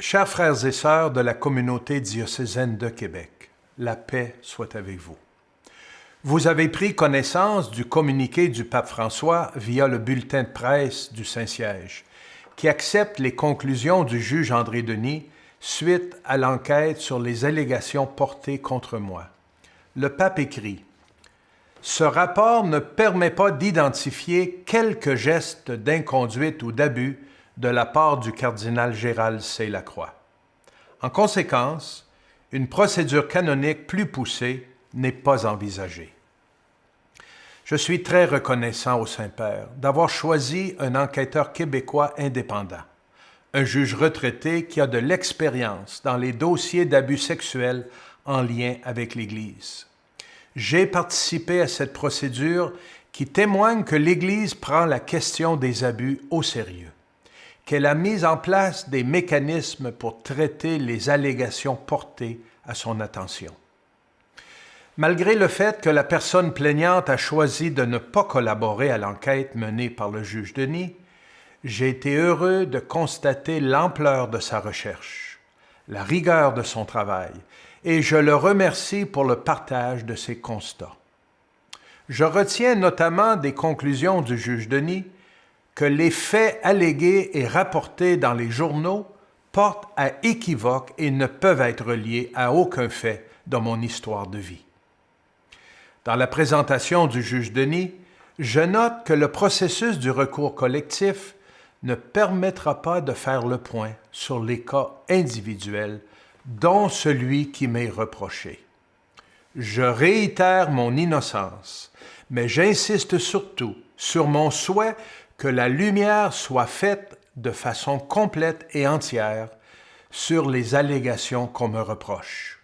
Chers frères et sœurs de la communauté diocésaine de Québec, la paix soit avec vous. Vous avez pris connaissance du communiqué du pape François via le bulletin de presse du Saint-Siège, qui accepte les conclusions du juge André Denis suite à l'enquête sur les allégations portées contre moi. Le pape écrit « Ce rapport ne permet pas d'identifier quelques gestes d'inconduite ou d'abus de la part du cardinal Gérald Sey-Lacroix. En conséquence, une procédure canonique plus poussée n'est pas envisagée. Je suis très reconnaissant au Saint-Père d'avoir choisi un enquêteur québécois indépendant, un juge retraité qui a de l'expérience dans les dossiers d'abus sexuels en lien avec l'Église. J'ai participé à cette procédure qui témoigne que l'Église prend la question des abus au sérieux, qu'elle a mis en place des mécanismes pour traiter les allégations portées à son attention. Malgré le fait que la personne plaignante a choisi de ne pas collaborer à l'enquête menée par le juge Denis, j'ai été heureux de constater l'ampleur de sa recherche, la rigueur de son travail, et je le remercie pour le partage de ses constats. Je retiens notamment des conclusions du juge Denis que les faits allégués et rapportés dans les journaux portent à équivoque et ne peuvent être reliés à aucun fait dans mon histoire de vie. Dans la présentation du juge Denis, je note que le processus du recours collectif ne permettra pas de faire le point sur les cas individuels, dont celui qui m'est reproché. Je réitère mon innocence, mais j'insiste surtout sur mon souhait que la lumière soit faite de façon complète et entière sur les allégations qu'on me reproche.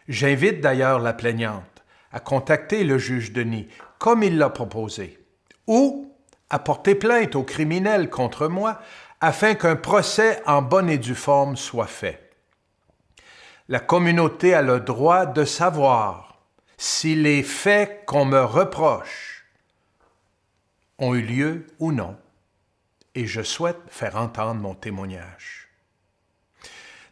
J'invite d'ailleurs la plaignante à contacter le juge Denis, comme il l'a proposé, ou à porter plainte au criminel contre moi afin qu'un procès en bonne et due forme soit fait. La communauté a le droit de savoir si les faits qu'on me reproche ont eu lieu ou non, et je souhaite faire entendre mon témoignage.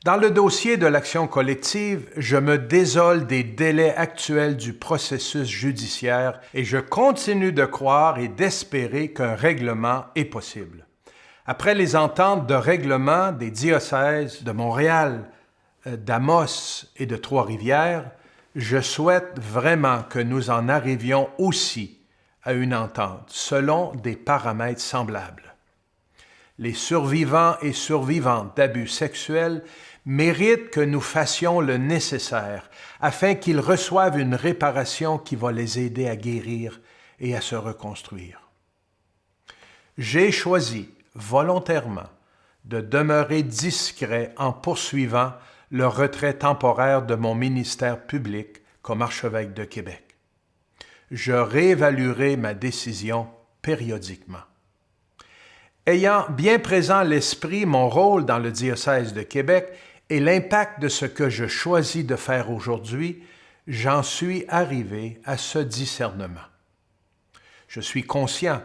Dans le dossier de l'action collective, je me désole des délais actuels du processus judiciaire et je continue de croire et d'espérer qu'un règlement est possible. Après les ententes de règlement des diocèses de Montréal, d'Amos et de Trois-Rivières, je souhaite vraiment que nous en arrivions aussi à une entente selon des paramètres semblables. Les survivants et survivantes d'abus sexuels méritent que nous fassions le nécessaire afin qu'ils reçoivent une réparation qui va les aider à guérir et à se reconstruire. J'ai choisi volontairement de demeurer discret en poursuivant le retrait temporaire de mon ministère public comme archevêque de Québec. Je réévaluerai ma décision périodiquement. Ayant bien présent à l'esprit mon rôle dans le diocèse de Québec et l'impact de ce que je choisis de faire aujourd'hui, j'en suis arrivé à ce discernement. Je suis conscient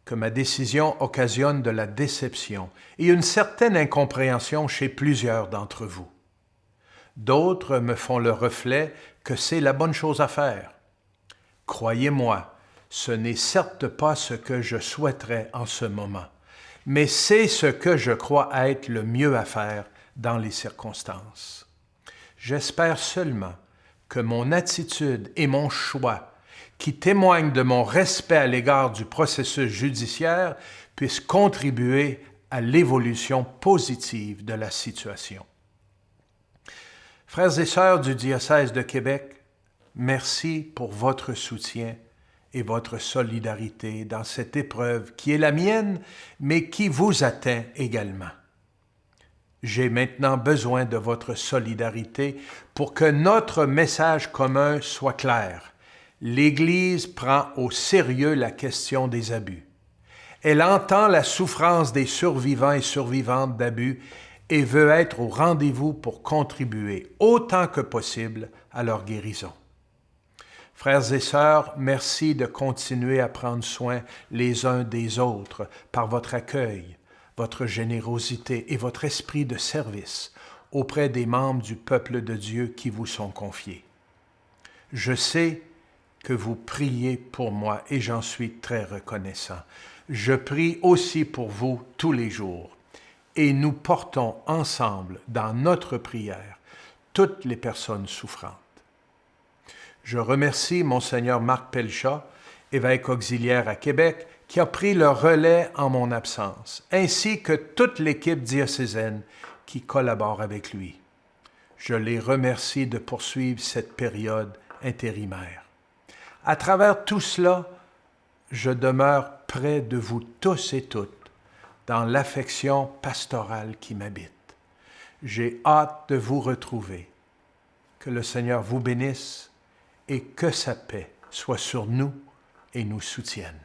que ma décision occasionne de la déception et une certaine incompréhension chez plusieurs d'entre vous. D'autres me font le reflet que c'est la bonne chose à faire. Croyez-moi, ce n'est certes pas ce que je souhaiterais en ce moment, mais c'est ce que je crois être le mieux à faire dans les circonstances. J'espère seulement que mon attitude et mon choix, qui témoignent de mon respect à l'égard du processus judiciaire, puissent contribuer à l'évolution positive de la situation. Frères et sœurs du diocèse de Québec, merci pour votre soutien et votre solidarité dans cette épreuve qui est la mienne, mais qui vous atteint également. J'ai maintenant besoin de votre solidarité pour que notre message commun soit clair. L'Église prend au sérieux la question des abus. Elle entend la souffrance des survivants et survivantes d'abus et veut être au rendez-vous pour contribuer autant que possible à leur guérison. Frères et sœurs, merci de continuer à prendre soin les uns des autres par votre accueil, votre générosité et votre esprit de service auprès des membres du peuple de Dieu qui vous sont confiés. Je sais que vous priez pour moi et j'en suis très reconnaissant. Je prie aussi pour vous tous les jours et nous portons ensemble dans notre prière toutes les personnes souffrantes. Je remercie Monseigneur Marc Pelchat, évêque auxiliaire à Québec, qui a pris le relais en mon absence, ainsi que toute l'équipe diocésaine qui collabore avec lui. Je les remercie de poursuivre cette période intérimaire. À travers tout cela, je demeure près de vous tous et toutes, dans l'affection pastorale qui m'habite. J'ai hâte de vous retrouver. Que le Seigneur vous bénisse et que sa paix soit sur nous et nous soutienne.